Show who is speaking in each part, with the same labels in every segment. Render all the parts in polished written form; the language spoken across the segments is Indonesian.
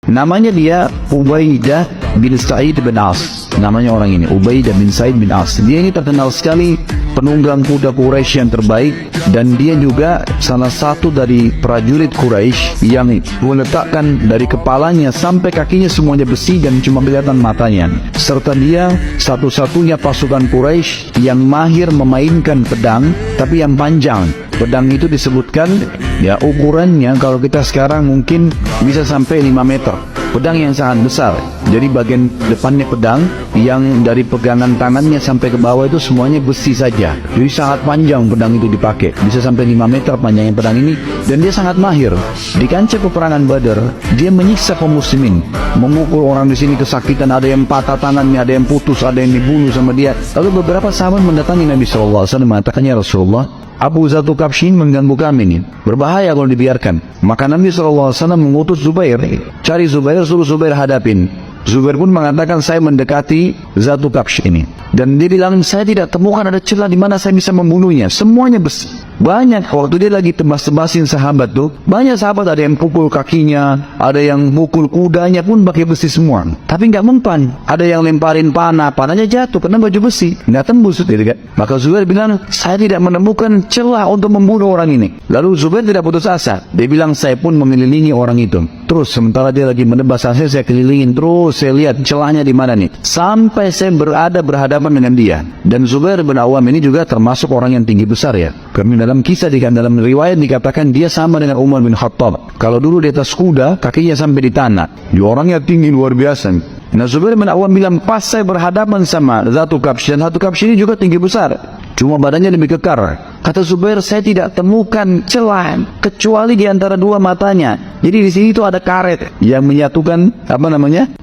Speaker 1: Namanya dia Ubaidah bin Sa'id bin As. Namanya orang ini Ubaidah bin Sa'id bin As. Dia ini terkenal sekali penunggang kuda Quraisy yang terbaik, dan dia juga salah satu dari prajurit Quraisy yang meletakkan dari kepalanya sampai kakinya semuanya besi dan cuma kelihatan matanya. Serta dia satu-satunya pasukan Quraisy yang mahir memainkan pedang, tapi yang panjang. Pedang itu disebutkan ya ukurannya kalau kita sekarang mungkin bisa sampai 5 meter. Pedang yang sangat besar. Jadi bagian depannya pedang yang dari pegangan tangannya sampai ke bawah itu semuanya besi saja. Jadi sangat panjang pedang itu dipakai. Bisa sampai 5 meter panjangnya pedang ini. Dan dia sangat mahir. Di kancah peperangan Badar, dia menyiksa kaum muslimin. Memukul orang di sini kesakitan. Ada yang patah tangannya, ada yang putus, ada yang dibunuh sama dia. Lalu beberapa sahabat mendatangi Nabi SAW mengatakan, "Ya Rasulullah, Abu Zatu Kabsyin mengganggu kami ini. Berbahaya kalau dibiarkan." Maka Nabi SAW mengutus Zubair. Cari Zubair, suruh Zubair hadapin. Zubair pun mengatakan, "Saya mendekati Zatu Kabsyin ini." Dan dia bilang, "Saya tidak temukan ada celah di mana saya bisa membunuhnya. Semuanya besi." Banyak waktu dia lagi tebas-tebasin sahabat tuh, banyak sahabat ada yang pukul kakinya, ada yang mukul kudanya pun pakai besi semua. Tapi nggak mempan. Ada yang lemparin panahnya jatuh karena baju besi, nggak tembus gitu kan. Maka Zubair bilang, "Saya tidak menemukan celah untuk membunuh orang ini." Lalu Zubair tidak putus asa. Dia bilang, "Saya pun mengelilingi orang itu." Terus sementara dia lagi menebas hasil, saya kelilingin terus, saya lihat celahnya di mana nih, sampai saya berhadapan dengan dia. Dan Zubair bin Awam ini juga termasuk orang yang tinggi besar ya. Karena dalam kisah dalam riwayat dikatakan dia sama dengan Umar bin Khattab. Kalau dulu di atas kuda, kakinya sampai di tanah. Dia orangnya tinggi luar biasa. Nah, Zubair bin Awam bilang, "Pas saya berhadapan sama Zatu Kabsyin, Zatu Kabsyin ini juga tinggi besar, cuma badannya lebih kekar." Kata Zubair, "Saya tidak temukan celah kecuali di antara dua matanya. Jadi di sini itu ada karet yang menyatukan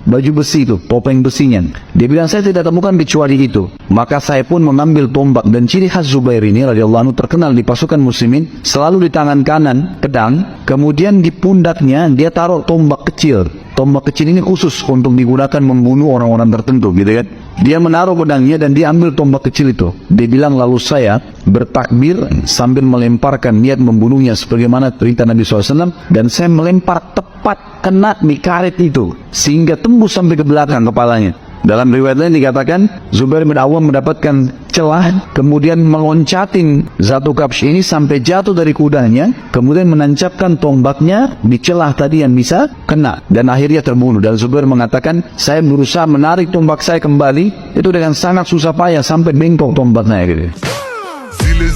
Speaker 1: baju besi itu, topeng besinya." Dia bilang, "Saya tidak temukan kecuali itu." Maka saya pun mengambil tombak, dan ciri khas Zubair ini radhiyallahu anhu terkenal di pasukan muslimin, selalu di tangan kanan pedang, kemudian di pundaknya dia taruh tombak kecil. Tombak kecil ini khusus untuk digunakan membunuh orang-orang tertentu gitu kan. Dia menaruh pedangnya dan dia ambil tombak kecil itu. Dia bilang, "Lalu saya bertakbir sambil melemparkan niat membunuhnya sebagaimana perintah Nabi SAW, dan saya melempar tepat kena di karet itu sehingga tembus sampai ke belakang kepalanya." Dalam riwayat lain dikatakan Zubair bin Awam mendapatkan celah, kemudian meloncatin Zatu Kabsyin ini sampai jatuh dari kudanya, kemudian menancapkan tombaknya di celah tadi yang bisa kena, dan akhirnya terbunuh. Dan Zubair mengatakan, "Saya berusaha menarik tombak saya kembali, itu dengan sangat susah payah sampai bengkok tombaknya gitu." Zile,